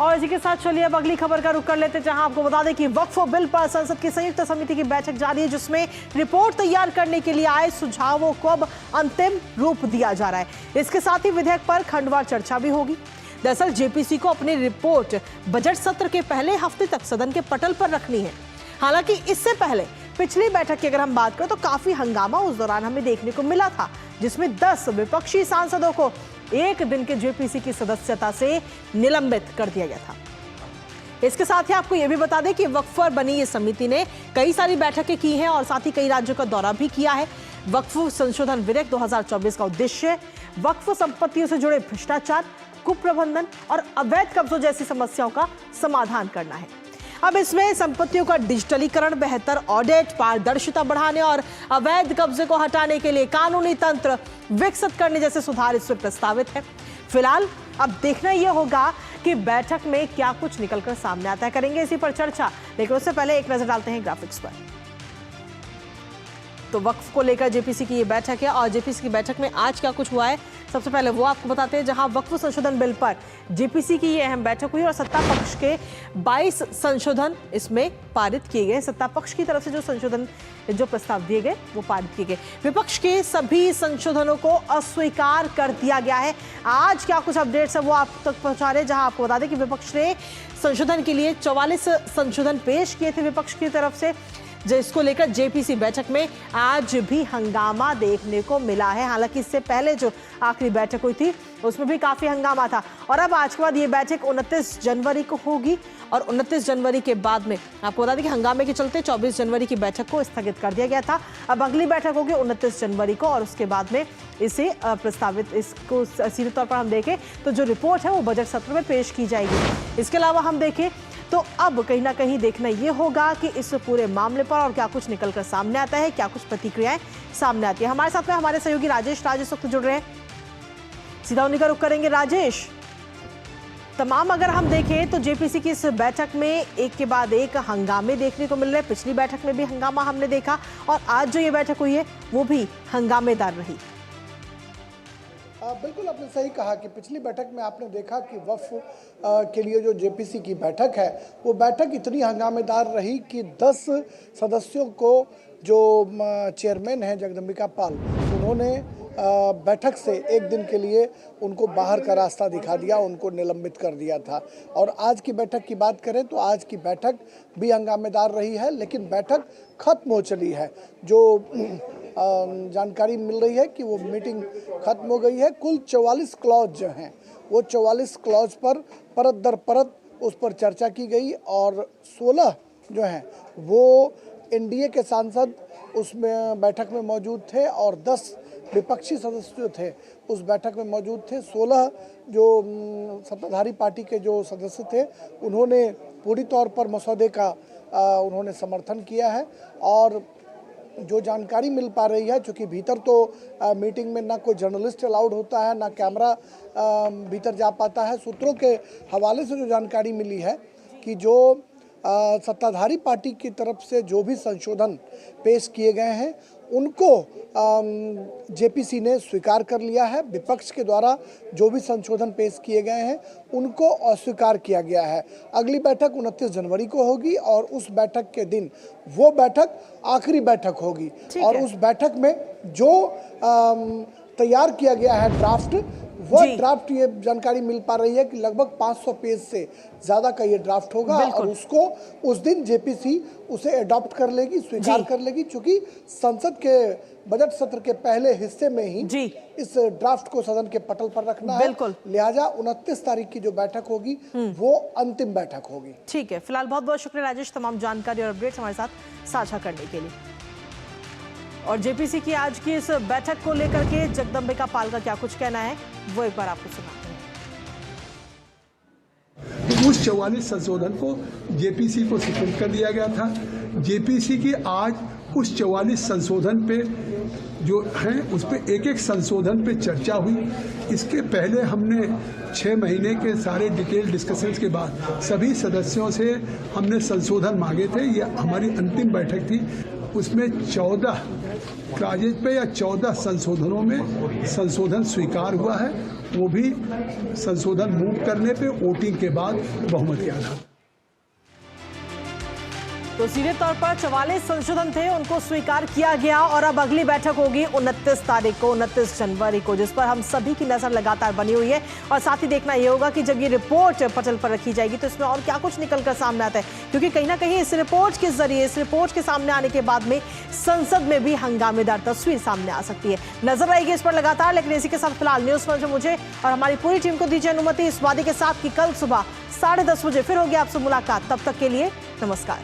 और इसी के साथ चलिए अब अगली खबर का रुख कर लेते हैं, जहां आपको बता दें कि वक्फ बिल पर संसद की संयुक्त समिति की बैठक जारी है, जिसमें रिपोर्ट तैयार करने के लिए आए सुझावों को अब अंतिम रूप दिया जा रहा है। इसके साथ ही विधेयक पर खंडवार चर्चा भी होगी। दरअसल जेपीसी को अपनी रिपोर्ट बजट सत्र के पहले हफ्ते तक सदन के पटल पर रखनी है। हालांकि इससे पहले पिछली बैठक की अगर हम बात करें तो काफी हंगामा उस दौरान हमें देखने को मिला था, जिसमें 10 विपक्षी सांसदों को एक दिन के जेपीसी की सदस्यता से निलंबित कर दिया गया था। इसके साथ ही आपको यह भी बता दें कि वक्फ पर बनी ये समिति ने कई सारी बैठकें की हैं और साथ ही कई राज्यों का दौरा भी किया है। वक्फ संशोधन विधेयक 2024 का उद्देश्य वक्फ संपत्तियों से जुड़े भ्रष्टाचार, कुप्रबंधन और अवैध कब्जों जैसी समस्याओं का समाधान करना है। अब इसमें संपत्तियों का डिजिटलीकरण, बेहतर ऑडिट, पारदर्शिता बढ़ाने और अवैध कब्जे को हटाने के लिए कानूनी तंत्र विकसित करने जैसे सुधार इसमें प्रस्तावित है। फिलहाल अब देखना यह होगा कि बैठक में क्या कुछ निकलकर सामने आता है। करेंगे इसी पर चर्चा, लेकिन उससे पहले एक नजर डालते हैं ग्राफिक्स पर। तो वक्फ को लेकर जेपीसी की ये बैठक है और जेपीसी की बैठक में आज क्या कुछ हुआ है सबसे पहले वो आपको बताते हैं, जहां वक्फ संशोधन बिल पर जेपीसी की ये अहम बैठक हुई और सत्ता पक्ष के 22 संशोधन इसमें पारित किए गए। सत्ता पक्ष की तरफ से जो संशोधन जो प्रस्ताव दिए गए वो पारित किए गए। विपक्ष के सभी संशोधनों को अस्वीकार कर दिया गया है। आज क्या कुछ अपडेट्स है वो आप तक पहुंचा रहे हैं, जहां आपको बता दें कि विपक्ष ने संशोधन के लिए 44 संशोधन पेश किए थे विपक्ष की तरफ से, जिसको लेकर जेपीसी बैठक में आज भी हंगामा देखने को मिला है। हालांकि इससे पहले जो आखिरी बैठक हुई थी उसमें भी काफी हंगामा था और अब आज के बाद ये बैठक 29 जनवरी को होगी और 29 जनवरी के बाद में आपको बता दें कि हंगामे के चलते 24 जनवरी की बैठक को स्थगित कर दिया गया था। अब अगली बैठक होगी 29 जनवरी को और उसके बाद में इसे प्रस्तावित इसको सीधे तौर पर हम देखें तो जो रिपोर्ट है वो बजट सत्र में पेश की जाएगी। इसके अलावा हम देखें तो अब कहीं ना कहीं देखना यह होगा कि इस पूरे मामले पर और क्या कुछ निकलकर सामने आता है, क्या कुछ प्रतिक्रियाएं सामने आती है। हमारे साथ में हमारे सहयोगी राजेश वक्त जुड़ रहे हैं, सीधा उन्हीं का रुख करेंगे। राजेश, तमाम अगर हम देखें तो जेपीसी की इस बैठक में एक के बाद एक हंगामे देखने को मिल रहे हैं। पिछली बैठक में भी हंगामा हमने देखा और आज जो ये बैठक हुई है वो भी हंगामेदार रही। बिल्कुल आपने सही कहा कि पिछली बैठक में आपने देखा कि वक्फ के लिए जो जेपीसी की बैठक है वो बैठक इतनी हंगामेदार रही कि 10 सदस्यों को जो चेयरमैन हैं जगदम्बिका पाल, उन्होंने बैठक से एक दिन के लिए उनको बाहर का रास्ता दिखा दिया, उनको निलंबित कर दिया था। और आज की बैठक की बात करें तो आज की बैठक भी हंगामेदार रही है, लेकिन बैठक खत्म हो चली है। जो जानकारी मिल रही है कि वो मीटिंग खत्म हो गई है। कुल 44 क्लॉज जो हैं वो 44 क्लॉज पर परत दर परत उस पर चर्चा की गई और 16 जो हैं वो एनडीए के सांसद उसमें बैठक में मौजूद थे और 10 विपक्षी सदस्य जो थे उस बैठक में मौजूद थे। 16 जो सत्ताधारी पार्टी के जो सदस्य थे उन्होंने पूरी तौर पर मसौदे का उन्होंने समर्थन किया है। और जो जानकारी मिल पा रही है, चूँकि भीतर तो मीटिंग में ना कोई जर्नलिस्ट अलाउड होता है, ना कैमरा भीतर जा पाता है, सूत्रों के हवाले से जो जानकारी मिली है कि जो सत्ताधारी पार्टी की तरफ से जो भी संशोधन पेश किए गए हैं उनको जेपीसी ने स्वीकार कर लिया है। विपक्ष के द्वारा जो भी संशोधन पेश किए गए हैं उनको अस्वीकार किया गया है। अगली बैठक 29 जनवरी को होगी और उस बैठक के दिन वो बैठक आखिरी बैठक होगी और उस बैठक में जो तैयार किया गया है ड्राफ्ट, वो ड्राफ्ट, ये जानकारी मिल पा रही है कि लगभग 500 पेज से ज़्यादा का ये ड्राफ्ट होगा और उसको उस दिन जेपीसी उसे अडॉप्ट कर लेगी, स्वीकार कर लेगी। क्योंकि संसद के बजट सत्र के पहले हिस्से में ही इस ड्राफ्ट को सदन के पटल पर रखना है, लिहाजा 29 तारीख की जो बैठक होगी वो अंतिम बैठक होगी। ठीक है, फिलहाल बहुत बहुत शुक्रिया राजेश, तमाम जानकारी और अपडेट्स हमारे साथ साझा करने के लिए। और जेपीसी की आज की इस बैठक को लेकर के जगदम्बिका पाल का क्या कुछ कहना है वो एक बार आपको सुनाते हैं। उस 44 संशोधन को जेपीसी को सुपुर्द कर दिया गया था। जेपीसी की आज उस 44 संशोधन पे जो हैं उस पे एक एक संशोधन पे चर्चा हुई। इसके पहले हमने 6 महीने के सारे डिटेल डिस्कशंस के बाद सभी सदस्यों से हमने संशोधन मांगे थे। ये हमारी अंतिम बैठक थी। उसमें 14 क्लाजेज पे या 14 संशोधनों में संशोधन स्वीकार हुआ है वो भी संशोधन मूव करने पे वोटिंग के बाद बहुमत के आधार। तो सीधे तौर पर 44 संशोधन थे, उनको स्वीकार किया गया और अब अगली बैठक होगी 29 तारीख को, 29 जनवरी को, जिस पर हम सभी की नजर लगातार बनी हुई है। और साथ ही देखना यह होगा कि जब ये रिपोर्ट पटल पर रखी जाएगी तो इसमें और क्या कुछ निकलकर सामने आता है, क्योंकि कहीं ना कहीं इस रिपोर्ट के जरिए, इस रिपोर्ट के सामने आने के बाद में संसद में भी हंगामेदार तस्वीर सामने आ सकती है। नजर आएगी इस पर लगातार। लेकिन इसी के साथ फिलहाल न्यूज मंच में मुझे और हमारी पूरी टीम को दीजिए अनुमति इस वादे के साथ कि कल सुबह 10:30 बजे फिर होगी आपसे मुलाकात। तब तक के लिए नमस्कार।